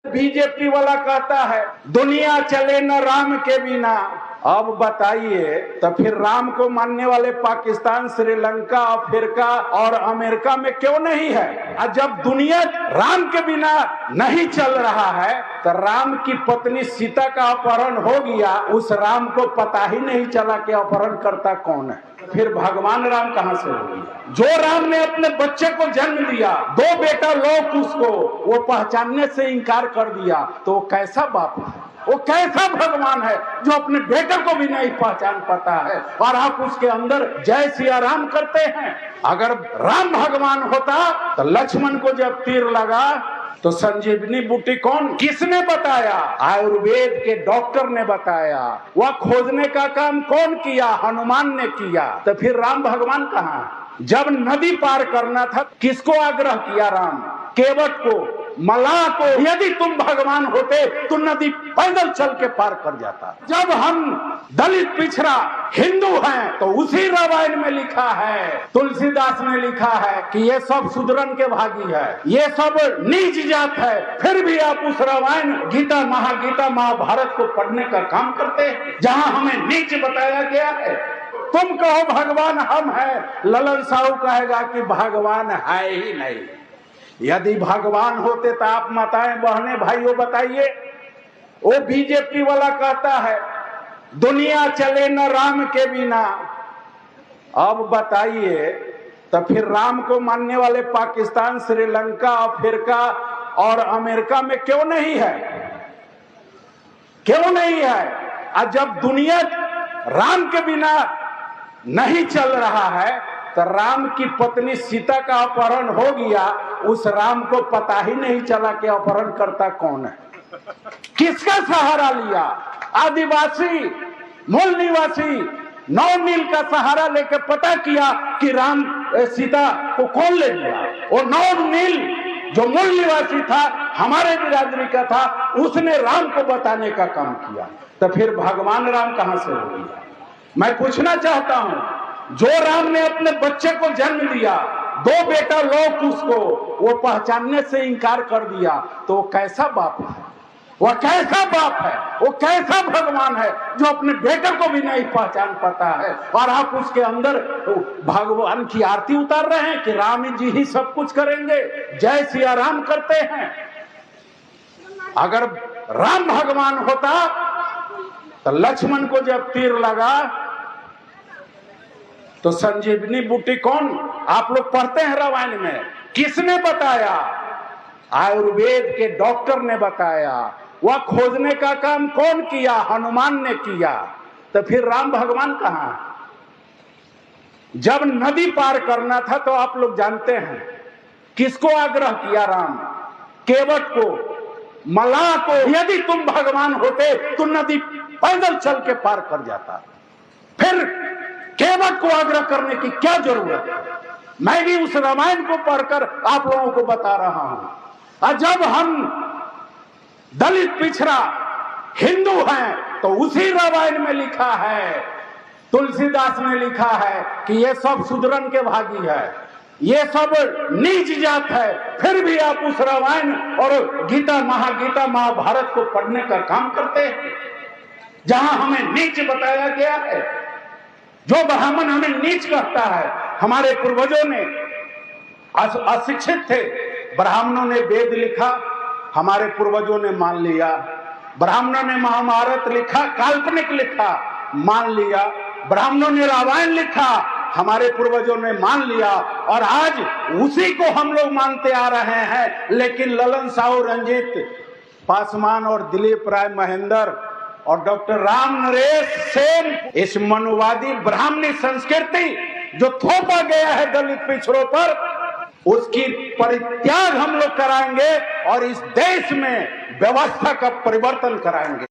BJP वाला कहता है दुनिया चले न राम के बिना। अब बताइए तो फिर राम को मानने वाले पाकिस्तान, श्रीलंका, अफ्रीका और अमेरिका में क्यों नहीं है? और जब दुनिया राम के बिना नहीं चल रहा है तो राम की पत्नी सीता का अपहरण हो गया, उस राम को पता ही नहीं चला कि अपहरण करता कौन है। फिर भगवान राम कहां से हो गया? जो राम ने अपने बच्चे को जन्म दिया, दो बेटा लोग उसको वो पहचानने से इनकार कर दिया, तो वो कैसा बाप है? वो कैसा भगवान है जो अपने बेटे को भी नहीं पहचान पाता है और आप उसके अंदर जय सिया राम करते हैं? अगर राम भगवान होता तो लक्ष्मण को जब तीर लगा तो संजीवनी बूटी कौन, किसने बताया? आयुर्वेद के डॉक्टर ने बताया। वह खोजने का काम कौन किया? हनुमान ने किया। तो फिर राम भगवान कहाँ? जब नदी पार करना था किसको आग्रह किया राम? केवट को, मलाह को। यदि तुम भगवान होते तो नदी पैदल चल के पार कर जाता। जब हम दलित पिछड़ा हिंदू हैं तो उसी रामायण में लिखा है, तुलसीदास ने लिखा है कि ये सब शूद्रन के भागी है, ये सब नीच जात है। फिर भी आप उस रामायण, गीता, महाभारत को पढ़ने का काम करते हैं जहां हमें नीच बताया गया है। तुम कहो भगवान हम है, ललन साहू कहेगा कि भगवान है ही नहीं। यदि भगवान होते तो आप माताएं बहनें भाइयों बताइए। वो बीजेपी वाला कहता है दुनिया चले न राम के बिना। अब बताइए तो फिर राम को मानने वाले पाकिस्तान, श्रीलंका, अफ्रीका और अमेरिका में क्यों नहीं है? क्यों नहीं है? और जब दुनिया राम के बिना नहीं चल रहा है तो राम की पत्नी सीता का अपहरण हो गया, उस राम को पता ही नहीं चला कि अपहरण करता कौन है। किसका सहारा लिया? आदिवासी, मूल निवासी नौ-नील का सहारा लेकर पता किया कि राम सीता को कौन ले गया। और नौ-नील जो मूल निवासी था, हमारे बिरादरी का था, उसने राम को बताने का काम किया। तो फिर भगवान राम कहां से हो गया? मैं पूछना चाहता हूं, जो राम ने अपने बच्चे को जन्म दिया, दो बेटा लोग उसको वो पहचानने से इनकार कर दिया, तो वो कैसा बाप है? वह कैसा बाप है? वो कैसा भगवान है जो अपने बेटे को भी नहीं पहचान पाता है और आप उसके अंदर भगवान की आरती उतार रहे हैं कि राम जी ही सब कुछ करेंगे, जय सिया राम करते हैं। अगर राम भगवान होता तो लक्ष्मण को जब तीर लगा तो संजीवनी बूटी कौन, आप लोग पढ़ते हैं रामायण में, किसने बताया? आयुर्वेद के डॉक्टर ने बताया। वह खोजने का काम कौन किया? हनुमान ने किया। तो फिर राम भगवान कहाँ? जब नदी पार करना था तो आप लोग जानते हैं किसको आग्रह किया राम? केवट को, मलाह को। यदि तुम भगवान होते तो नदी पैदल चल के पार कर जाता। फिर केवट को आग्रह करने की क्या जरूरत है? मैं भी उस रामायण को पढ़कर आप लोगों को बता रहा हूं। और जब हम दलित पिछड़ा हिंदू हैं तो उसी रामायण में लिखा है, तुलसीदास ने लिखा है कि ये सब शूद्रन के भागी है, ये सब नीच जात है। फिर भी आप उस रामायण और गीता, महाभारत को पढ़ने का काम करते हैं जहां हमें नीच बताया गया है। जो ब्राह्मण हमें नीच कहता है, हमारे पूर्वजों ने अशिक्षित थे, ब्राह्मणों ने वेद लिखा, हमारे पूर्वजों ने मान लिया। ब्राह्मणों ने महाभारत लिखा, काल्पनिक लिखा, मान लिया। ब्राह्मणों ने रामायण लिखा, हमारे पूर्वजों ने मान लिया और आज उसी को हम लोग मानते आ रहे हैं। लेकिन ललन साहू, रंजीत पासवान और दिलीप राय महेंद्र और डॉक्टर राम नरेश सेन, इस मनुवादी ब्राह्मणी संस्कृति जो थोपा गया है दलित पिछड़ों पर, उसकी परित्याग हम लोग कराएंगे और इस देश में व्यवस्था का परिवर्तन कराएंगे।